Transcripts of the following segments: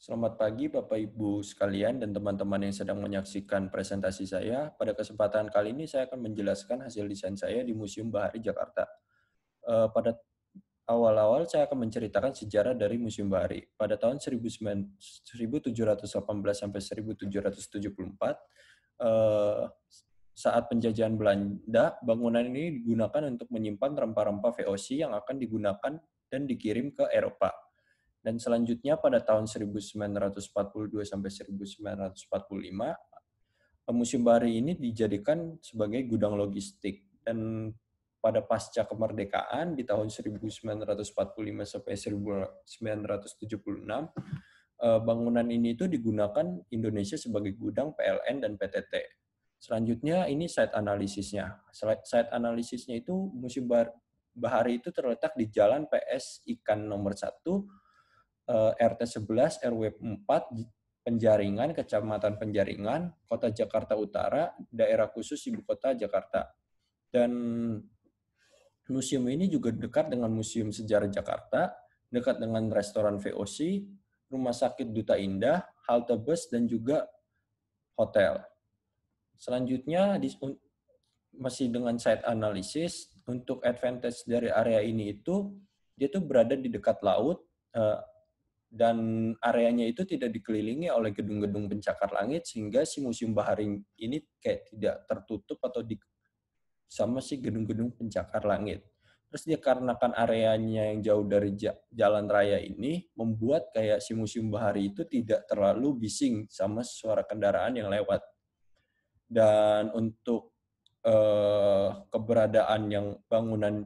Selamat pagi Bapak Ibu sekalian dan teman-teman yang sedang menyaksikan presentasi saya. Pada kesempatan kali ini saya akan menjelaskan hasil desain saya di Museum Bahari Jakarta. Pada awal-awal saya akan menceritakan sejarah dari Museum Bahari. Pada tahun 1718 sampai 1774, eh, saat penjajahan Belanda, bangunan ini digunakan untuk menyimpan rempah-rempah VOC yang akan digunakan dan dikirim ke Eropa. Dan selanjutnya pada tahun 1942 sampai 1945, Museum Bahari ini dijadikan sebagai gudang logistik. Dan pada pasca kemerdekaan di tahun 1945 sampai 1976, bangunan ini itu digunakan Indonesia sebagai gudang PLN dan PTT. Selanjutnya ini site analisisnya. Site analisisnya itu Museum Bahari itu terletak di Jalan PS Ikan nomor 1, RT 11 RW 4, Penjaringan, Kecamatan Penjaringan, Kota Jakarta Utara, Daerah Khusus Ibu Kota Jakarta. Dan museum ini juga dekat dengan Museum Sejarah Jakarta, dekat dengan restoran VOC, Rumah Sakit Duta Indah, halte bus, dan juga hotel. Selanjutnya, masih dengan site analysis, untuk advantage dari area ini itu, dia tuh berada di dekat laut, dan areanya itu tidak dikelilingi oleh gedung-gedung pencakar langit, sehingga si Museum Bahari ini kayak tidak tertutup atau sama si gedung-gedung pencakar langit. Terus dia karenakan areanya yang jauh dari jalan raya ini, membuat kayak si Museum Bahari itu tidak terlalu bising sama suara kendaraan yang lewat. Dan untuk keberadaan yang bangunan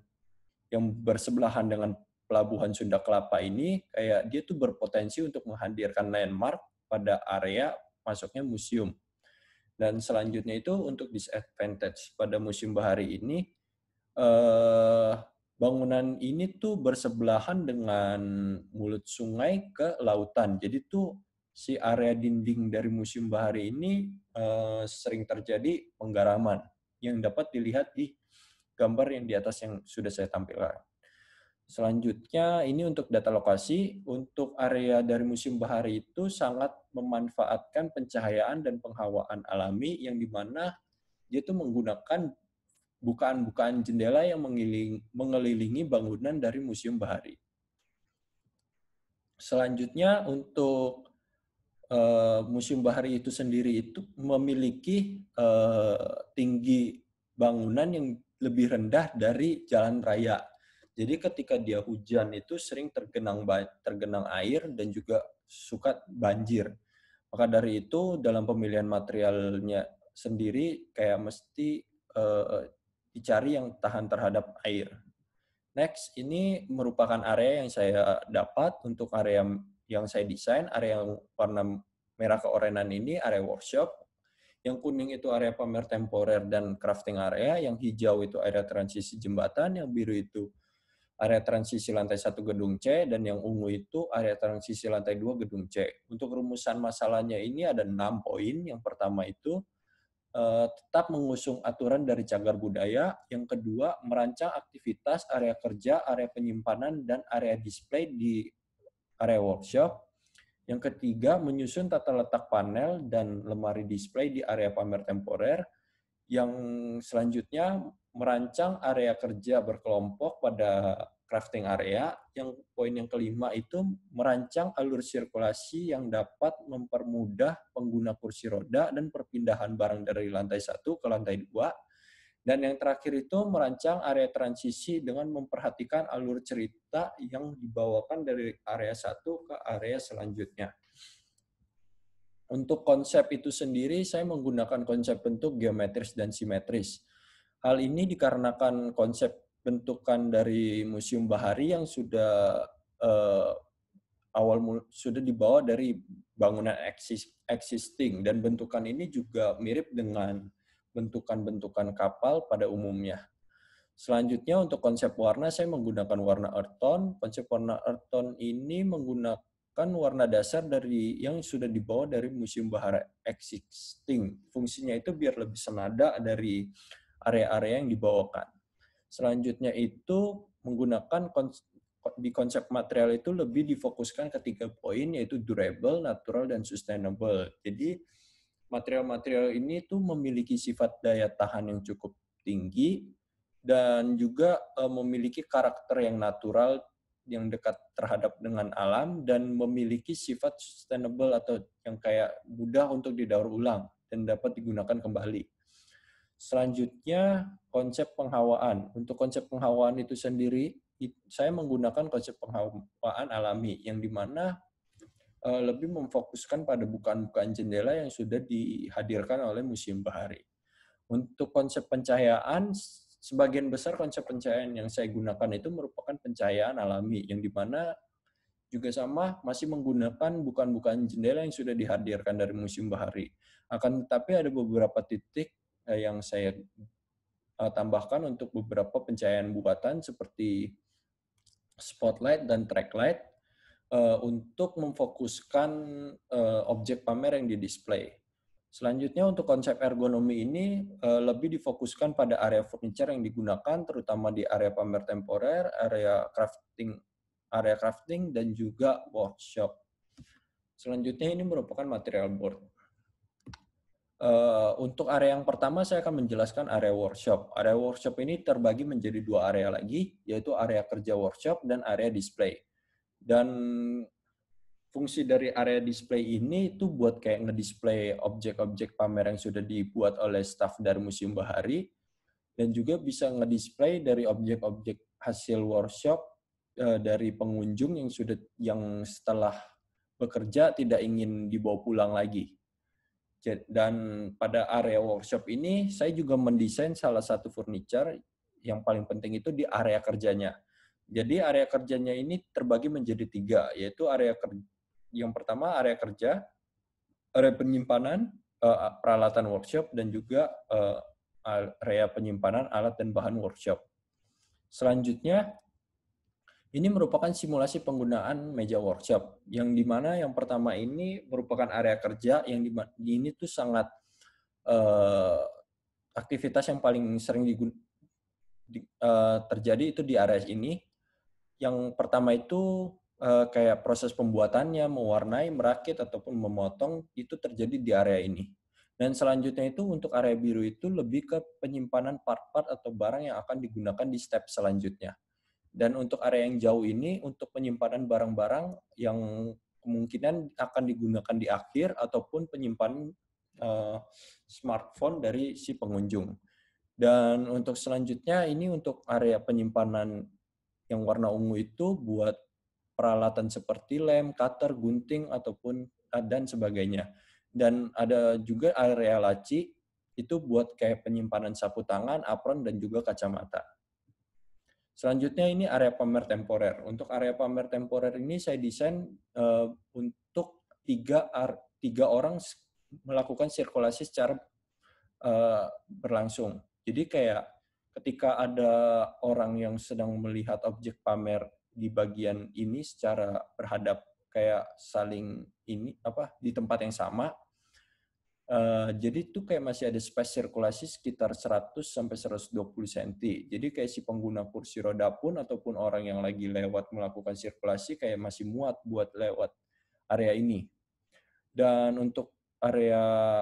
yang bersebelahan dengan Pelabuhan Sunda Kelapa ini, kayak dia tuh berpotensi untuk menghadirkan landmark pada area masuknya museum. Dan selanjutnya itu untuk disadvantage pada Museum Bahari ini, bangunan ini tuh bersebelahan dengan mulut sungai ke lautan. Jadi tuh si area dinding dari Museum Bahari ini sering terjadi penggaraman yang dapat dilihat di gambar yang di atas yang sudah saya tampilkan. Selanjutnya, ini untuk data lokasi. Untuk area dari Museum Bahari itu sangat memanfaatkan pencahayaan dan penghawaan alami yang dimana dia itu menggunakan bukaan-bukaan jendela yang mengelilingi bangunan dari Museum Bahari. Selanjutnya, untuk Museum Bahari itu sendiri itu memiliki tinggi bangunan yang lebih rendah dari jalan raya. Jadi ketika dia hujan itu sering tergenang air dan juga suka banjir. Maka dari itu dalam pemilihan materialnya sendiri kayak mesti dicari yang tahan terhadap air. Next, ini merupakan area yang saya dapat untuk area yang saya desain. Area yang warna merah keorenan ini area workshop. Yang kuning itu area pamer temporer dan crafting area. Yang hijau itu area transisi jembatan. Yang biru itu area transisi lantai 1 gedung C. Dan yang ungu itu area transisi lantai 2 gedung C. Untuk rumusan masalahnya ini ada 6 poin. Yang pertama itu tetap mengusung aturan dari cagar budaya. Yang kedua, merancang aktivitas area kerja, area penyimpanan, dan area display di area workshop. Yang ketiga, menyusun tata letak panel dan lemari display di area pamer temporer. Yang selanjutnya, merancang area kerja berkelompok pada crafting area. Yang poin yang kelima itu merancang alur sirkulasi yang dapat mempermudah pengguna kursi roda dan perpindahan barang dari lantai 1 ke lantai 2. Dan yang terakhir itu merancang area transisi dengan memperhatikan alur cerita yang dibawakan dari area 1 ke area selanjutnya. Untuk konsep itu sendiri, saya menggunakan konsep bentuk geometris dan simetris. Hal ini dikarenakan konsep bentukan dari Museum Bahari yang sudah sudah dibawa dari bangunan existing, dan bentukan ini juga mirip dengan bentukan-bentukan kapal pada umumnya. Selanjutnya untuk konsep warna, saya menggunakan warna earth tone. Konsep warna earth tone ini menggunakan warna dasar dari yang sudah dibawa dari Museum Bahari existing. Fungsinya itu biar lebih senada dari area-area yang dibawakan. Selanjutnya itu menggunakan di konsep material itu lebih difokuskan ke 3 poin, yaitu durable, natural, dan sustainable. Jadi material-material ini tuh memiliki sifat daya tahan yang cukup tinggi dan juga memiliki karakter yang natural yang dekat terhadap dengan alam dan memiliki sifat sustainable atau yang kayak mudah untuk didaur ulang dan dapat digunakan kembali. Selanjutnya, konsep penghawaan. Untuk konsep penghawaan itu sendiri, saya menggunakan konsep penghawaan alami, yang dimana lebih memfokuskan pada bukaan-bukaan jendela yang sudah dihadirkan oleh Museum Bahari. Untuk konsep pencahayaan, sebagian besar konsep pencahayaan yang saya gunakan itu merupakan pencahayaan alami, yang dimana juga sama masih menggunakan bukaan-bukaan jendela yang sudah dihadirkan dari Museum Bahari. Akan tetapi ada beberapa titik yang saya tambahkan untuk beberapa pencahayaan buatan seperti spotlight dan tracklight untuk memfokuskan objek pamer yang di-display. Selanjutnya untuk konsep ergonomi ini lebih difokuskan pada area furniture yang digunakan, terutama di area pamer temporer, area crafting dan juga workshop. Selanjutnya ini merupakan material board. Untuk area yang pertama saya akan menjelaskan area workshop. Area workshop ini terbagi menjadi 2 area lagi, yaitu area kerja workshop dan area display. Dan fungsi dari area display ini itu buat kayak ngedisplay objek-objek pamer yang sudah dibuat oleh staf dari Museum Bahari, dan juga bisa ngedisplay dari objek-objek hasil workshop dari pengunjung yang setelah bekerja tidak ingin dibawa pulang lagi. Dan pada area workshop ini saya juga mendesain salah satu furniture yang paling penting itu di area kerjanya. Jadi area kerjanya ini terbagi menjadi 3, yaitu yang pertama area kerja, area penyimpanan peralatan workshop, dan juga area penyimpanan alat dan bahan workshop. Selanjutnya, ini merupakan simulasi penggunaan meja workshop, yang dimana yang pertama ini merupakan area kerja yang ini tuh sangat aktivitas yang paling sering terjadi itu di area ini. Yang pertama itu kayak proses pembuatannya, mewarnai, merakit, ataupun memotong, itu terjadi di area ini. Dan selanjutnya itu untuk area biru itu lebih ke penyimpanan part-part atau barang yang akan digunakan di step selanjutnya. Dan untuk area yang jauh ini, untuk penyimpanan barang-barang yang kemungkinan akan digunakan di akhir, ataupun penyimpanan smartphone dari si pengunjung. Dan untuk selanjutnya, ini untuk area penyimpanan yang warna ungu itu buat peralatan seperti lem, cutter, gunting, ataupun dan sebagainya. Dan ada juga area laci, itu buat kayak penyimpanan sapu tangan, apron, dan juga kacamata. Selanjutnya ini area pamer temporer. Untuk area pamer temporer ini saya desain untuk tiga orang melakukan sirkulasi secara berlangsung. Jadi kayak ketika ada orang yang sedang melihat objek pamer di bagian ini secara berhadap kayak saling di tempat yang sama, jadi itu kayak masih ada space sirkulasi sekitar 100 sampai 120 cm. Jadi kayak si pengguna kursi roda pun ataupun orang yang lagi lewat melakukan sirkulasi kayak masih muat buat lewat area ini. Dan untuk area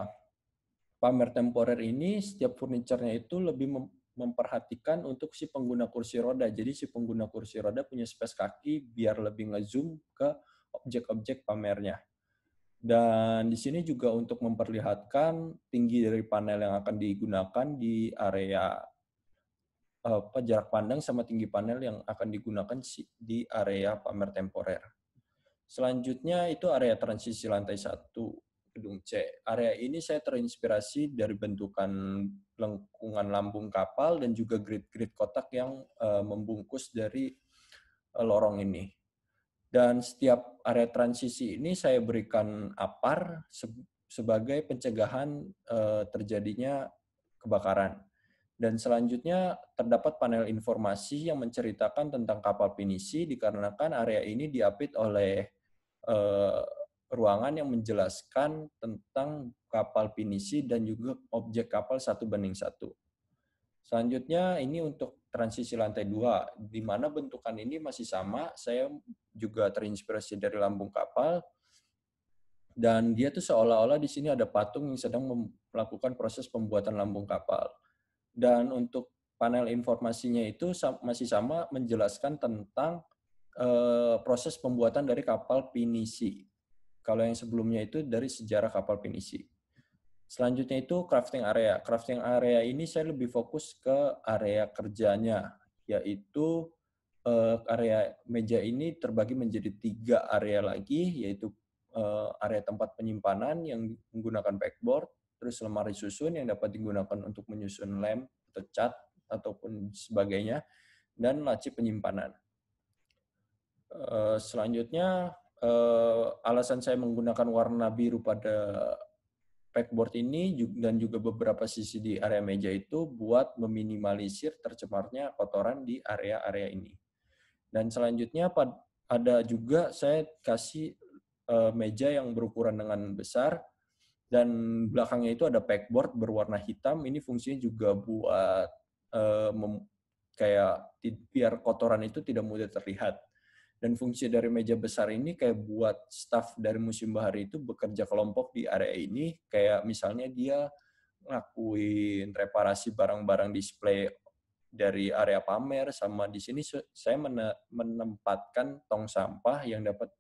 pamer temporer ini, setiap furniture-nya itu lebih memperhatikan untuk si pengguna kursi roda. Jadi si pengguna kursi roda punya space kaki biar lebih nge-zoom ke objek-objek pamernya. Dan di sini juga untuk memperlihatkan tinggi dari panel yang akan digunakan di area jarak pandang sama tinggi panel yang akan digunakan di area pamer temporer. Selanjutnya itu area transisi lantai 1 gedung C. Area ini saya terinspirasi dari bentukan lengkungan lambung kapal dan juga grid-grid kotak yang membungkus dari lorong ini. Dan setiap area transisi ini saya berikan apar sebagai pencegahan terjadinya kebakaran. Dan selanjutnya terdapat panel informasi yang menceritakan tentang kapal pinisi dikarenakan area ini diapit oleh ruangan yang menjelaskan tentang kapal pinisi dan juga objek kapal 1:1. Selanjutnya ini untuk transisi lantai 2, di mana bentukan ini masih sama. Saya juga terinspirasi dari lambung kapal, dan dia tuh seolah-olah di sini ada patung yang sedang melakukan proses pembuatan lambung kapal. Dan untuk panel informasinya itu masih sama, menjelaskan tentang proses pembuatan dari kapal pinisi. Kalau yang sebelumnya itu dari sejarah kapal pinisi. Selanjutnya itu crafting area. Crafting area ini saya lebih fokus ke area kerjanya, yaitu area meja ini terbagi menjadi 3 area lagi, yaitu area tempat penyimpanan yang menggunakan backboard, terus lemari susun yang dapat digunakan untuk menyusun lem atau cat ataupun sebagainya, dan laci penyimpanan. Selanjutnya, alasan saya menggunakan warna biru pada backboard ini dan juga beberapa sisi di area meja itu buat meminimalisir tercemarnya kotoran di area-area ini. Dan selanjutnya ada juga saya kasih meja yang berukuran dengan besar, dan belakangnya itu ada backboard berwarna hitam. Ini fungsinya juga buat kayak biar kotoran itu tidak mudah terlihat. Dan fungsi dari meja besar ini kayak buat staff dari Museum Bahari itu bekerja kelompok di area ini, kayak misalnya dia ngelakuin reparasi barang-barang display dari area pamer, sama di sini saya menempatkan tong sampah yang dapat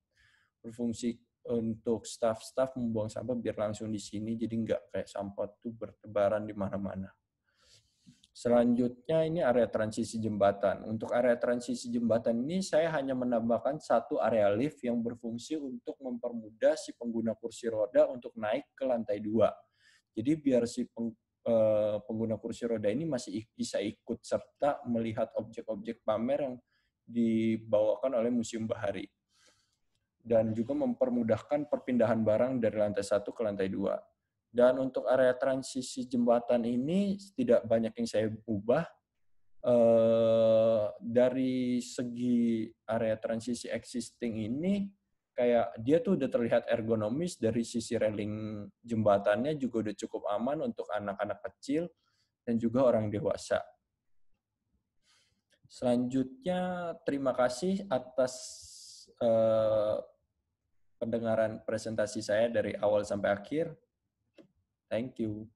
berfungsi untuk staff-staff membuang sampah biar langsung di sini, jadi nggak kayak sampah tuh bertebaran di mana-mana. Selanjutnya ini area transisi jembatan. Untuk area transisi jembatan ini saya hanya menambahkan satu area lift yang berfungsi untuk mempermudah si pengguna kursi roda untuk naik ke lantai 2. Jadi biar si pengguna kursi roda ini masih bisa ikut serta melihat objek-objek pamer yang dibawakan oleh Museum Bahari. Dan juga mempermudahkan perpindahan barang dari lantai 1 ke lantai 2. Dan untuk area transisi jembatan ini tidak banyak yang saya ubah. Dari segi area transisi existing ini, kayak dia tuh udah terlihat ergonomis, dari sisi railing jembatannya juga udah cukup aman untuk anak-anak kecil dan juga orang dewasa. Selanjutnya, terima kasih atas pendengaran presentasi saya dari awal sampai akhir. Thank you.